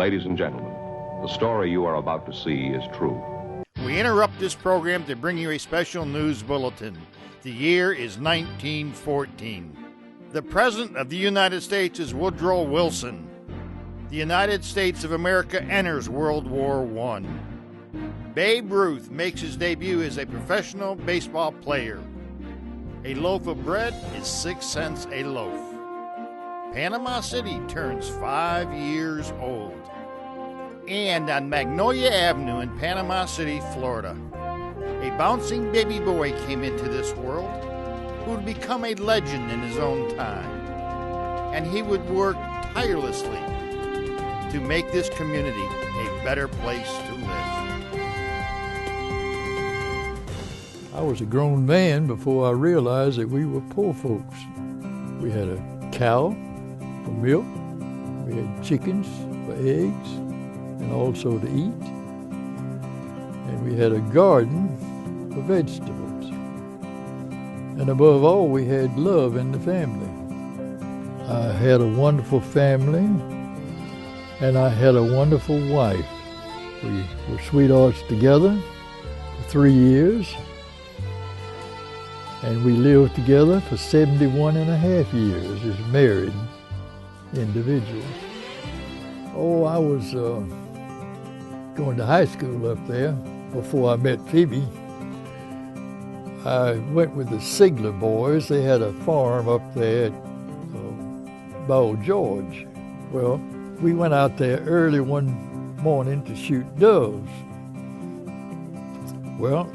Ladies and gentlemen, the story you are about to see is true. We interrupt this program to bring you a special news bulletin. The year is 1914. The President of the United States is Woodrow Wilson. The United States of America enters World War I. Babe Ruth makes his debut as a professional baseball player. A loaf of bread is 6 cents a loaf. Panama City turns 5 years old. And on Magnolia Avenue in Panama City, Florida, a bouncing baby boy came into this world who would become a legend in his own time. And he would work tirelessly to make this community a better place to live. I was a grown man before I realized that we were poor folks. We had a cow for milk, we had chickens for eggs, and also to eat. And we had a garden for vegetables. And above all, we had love in the family. I had a wonderful family, and I had a wonderful wife. We were sweethearts together for 3 years, and we lived together for 71 and a half years as married individuals. Oh, I was going to high school up there before I met Phoebe. I went with the Sigler boys. They had a farm up there at Ball George. Well, we went out there early one morning to shoot doves. Well,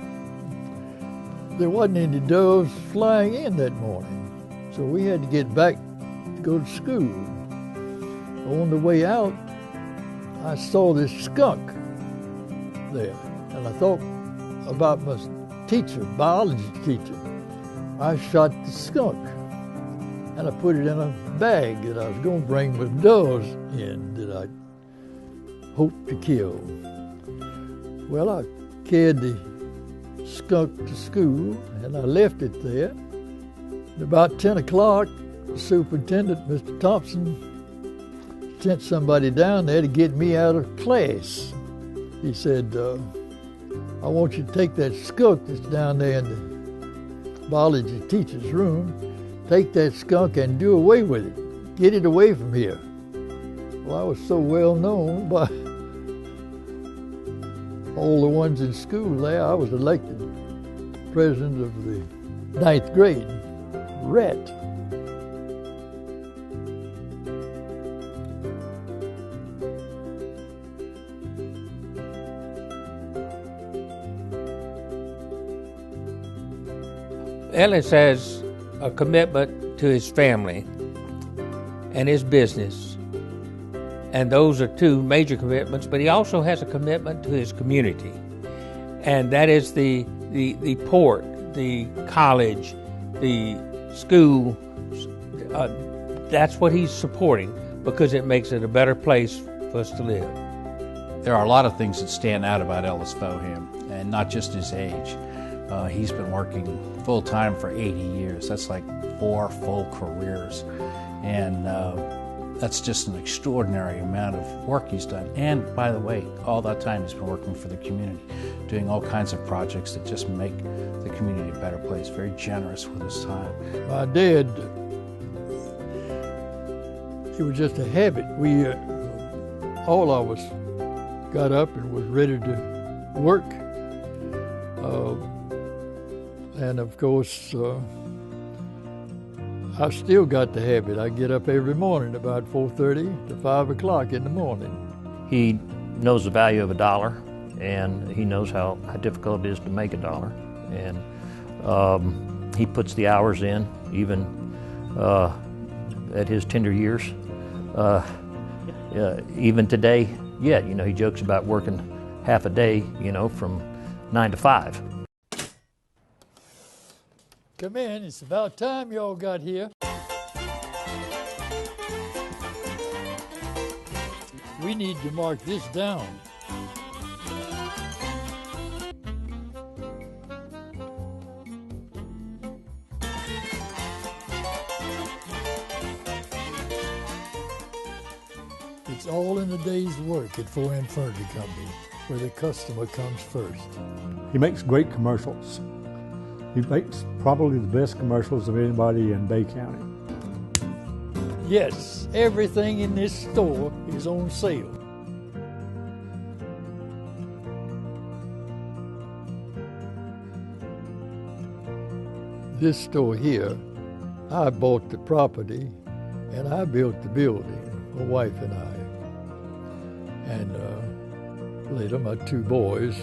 there wasn't any doves flying in that morning, so we had to get back to go to school. On the way out, I saw this skunk there, and I thought about my teacher, biology teacher. I shot the skunk, and I put it in a bag that I was going to bring with doves in that I hoped to kill. Well, I carried the skunk to school, and I left it there. At about 10 o'clock, the superintendent, Mr. Thompson, sent somebody down there to get me out of class. He said, I want you to take that skunk that's down there in the biology teacher's room, take that skunk and do away with it. Get it away from here. Well, I was so well known by all the ones in school there. I was elected president of the 9th grade, Ret. Ellis has a commitment to his family and his business, and those are two major commitments, but he also has a commitment to his community, and that is the port, the college, the school. That's what he's supporting because it makes it a better place for us to live. There are a lot of things that stand out about Ellis Fowhand, and not just his age. He's been working full-time for 80 years. That's like 4 full careers. And that's just an extraordinary amount of work he's done. And by the way, all that time he's been working for the community, doing all kinds of projects that just make the community a better place, very generous with his time. My dad, it was just a habit. We, all of us got up and was ready to work. And of course, I still got the habit. I get up every morning about 4:30 to 5 o'clock in the morning. He knows the value of a dollar, and he knows how difficult it is to make a dollar. And he puts the hours in, even at his tender years. Even today, he jokes about working half a day, from 9 to 5. Come in, it's about time y'all got here. We need to mark this down. It's all in the day's work at Fowhand Furniture Company, where the customer comes first. He makes great commercials. He makes probably the best commercials of anybody in Bay County. Yes, everything in this store is on sale. This store here, I bought the property and I built the building, my wife and I. And later my two boys.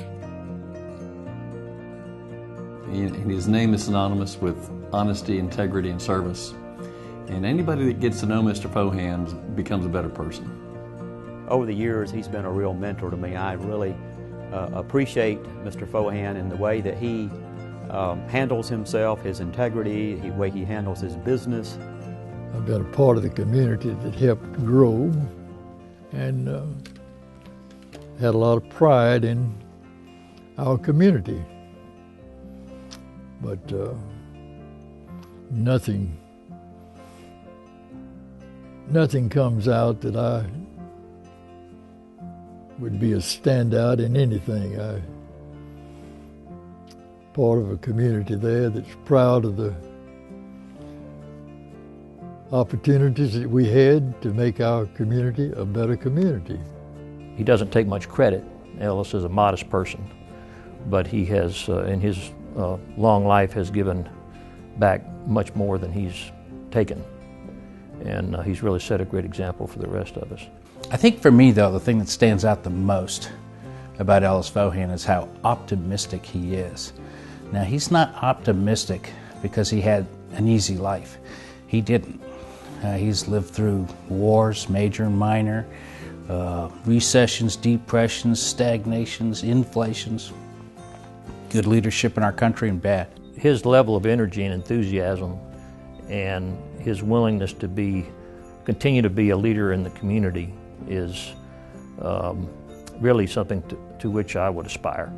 And his name is synonymous with honesty, integrity, and service. And anybody that gets to know Mr. Fowhand becomes a better person. Over the years, he's been a real mentor to me. I really appreciate Mr. Fowhand in the way that he handles himself, his integrity, the way he handles his business. I've been a part of the community that helped grow and had a lot of pride in our community. But nothing comes out that I would be a standout in anything. I'm part of a community there that's proud of the opportunities that we had to make our community a better community. He doesn't take much credit. Ellis is a modest person, but he has, in his long life, has given back much more than he's taken. And he's really set a great example for the rest of us. I think for me, though, the thing that stands out the most about Ellis Fowhand is how optimistic he is. Now, he's not optimistic because he had an easy life. He didn't. He's lived through wars, major and minor, recessions, depressions, stagnations, inflations, good leadership in our country and bad. His level of energy and enthusiasm and his willingness to continue to be a leader in the community is really something to which I would aspire.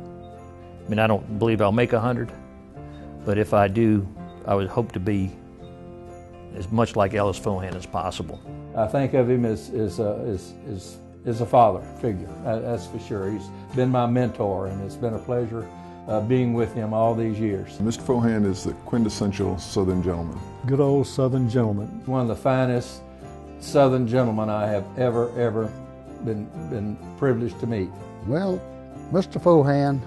I mean, I don't believe I'll make 100, but if I do, I would hope to be as much like Ellis Fowhand as possible. I think of him as a father figure, that's for sure. He's been my mentor, and it's been a pleasure being with him all these years. Mr. Fowhand is the quintessential Southern gentleman. Good old Southern gentleman. One of the finest Southern gentlemen I have ever been privileged to meet. Well, Mr. Fowhand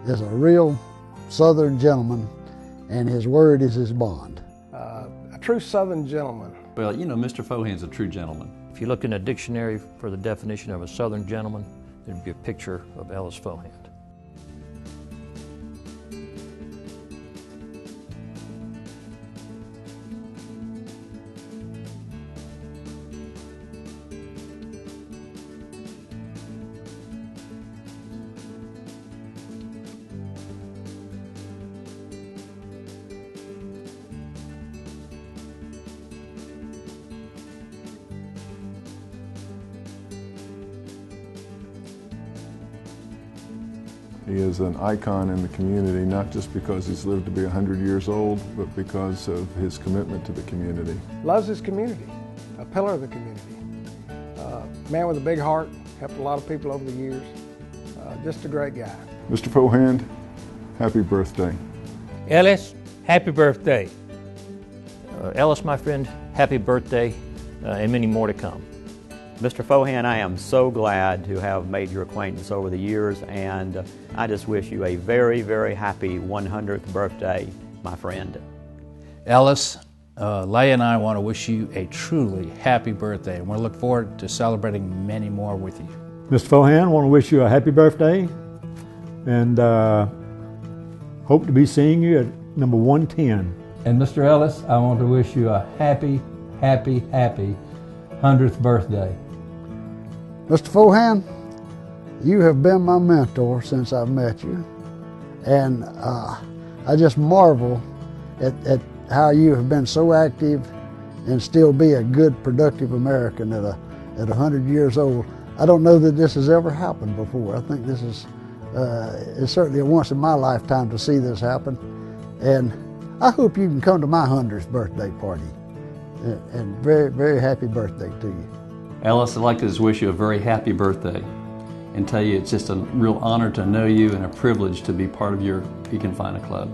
is a real Southern gentleman, and his word is his bond. A true Southern gentleman. Well, you know, Mr. Fowhand's a true gentleman. If you look in a dictionary for the definition of a Southern gentleman, there'd be a picture of Ellis Fowhand. He is an icon in the community, not just because he's lived to be 100 years old, but because of his commitment to the community. Loves his community, a pillar of the community. Man with a big heart, helped a lot of people over the years. Just a great guy. Mr. Fowhand, happy birthday. Ellis, happy birthday. Ellis, my friend, happy birthday, and many more to come. Mr. Fowhand, I am so glad to have made your acquaintance over the years, and I just wish you a very, very happy 100th birthday, my friend. Ellis, Leah and I want to wish you a truly happy birthday, and we look forward to celebrating many more with you. Mr. Fowhand, I want to wish you a happy birthday, and hope to be seeing you at number 110. And Mr. Ellis, I want to wish you a happy 100th birthday. Mr. Fowhand, you have been my mentor since I've met you, and I just marvel at how you have been so active and still be a good, productive American at 100 years old. I don't know that this has ever happened before. I think this is it's certainly a once in my lifetime to see this happen, and I hope you can come to my 100th birthday party. And very, very happy birthday to you. Ellis, I'd like to just wish you a very happy birthday and tell you it's just a real honor to know you and a privilege to be part of your Pekin Fina Club.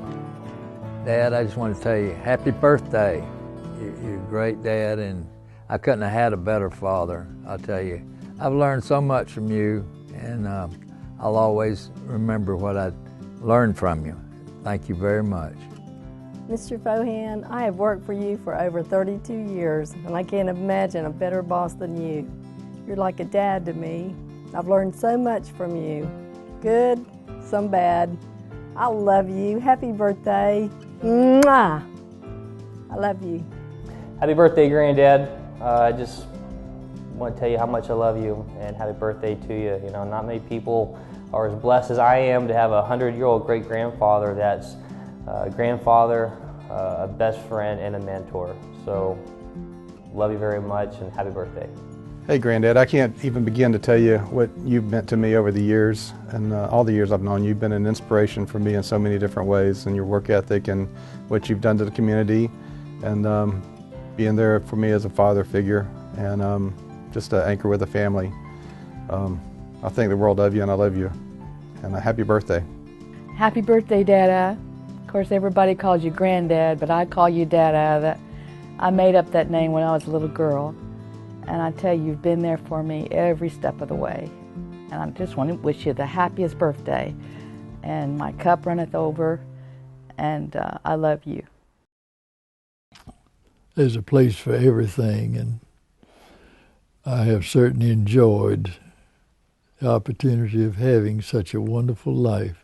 Dad, I just want to tell you, happy birthday. You're a great dad, and I couldn't have had a better father, I'll tell you. I've learned so much from you, and I'll always remember what I learned from you. Thank you very much. Mr. Fowhand, I have worked for you for over 32 years, and I can't imagine a better boss than you. You're like a dad to me. I've learned so much from you. Good, some bad. I love you. Happy birthday. Mwah! I love you. Happy birthday, Granddad. I just want to tell you how much I love you, and happy birthday to you. You know, not many people are as blessed as I am to have a 100-year-old great-grandfather that's a grandfather, a best friend, and a mentor. So, love you very much, and happy birthday. Hey, Granddad, I can't even begin to tell you what you've meant to me over the years, and all the years I've known you. You've been an inspiration for me in so many different ways, and your work ethic and what you've done to the community, and being there for me as a father figure, and just an anchor with the family. I think the world of you, and I love you. And a happy birthday. Happy birthday, Dada. Of course, everybody calls you Granddad, but I call you Dada. I made up that name when I was a little girl. And I tell you, you've been there for me every step of the way. And I just want to wish you the happiest birthday. And my cup runneth over, and I love you. There's a place for everything, and I have certainly enjoyed the opportunity of having such a wonderful life.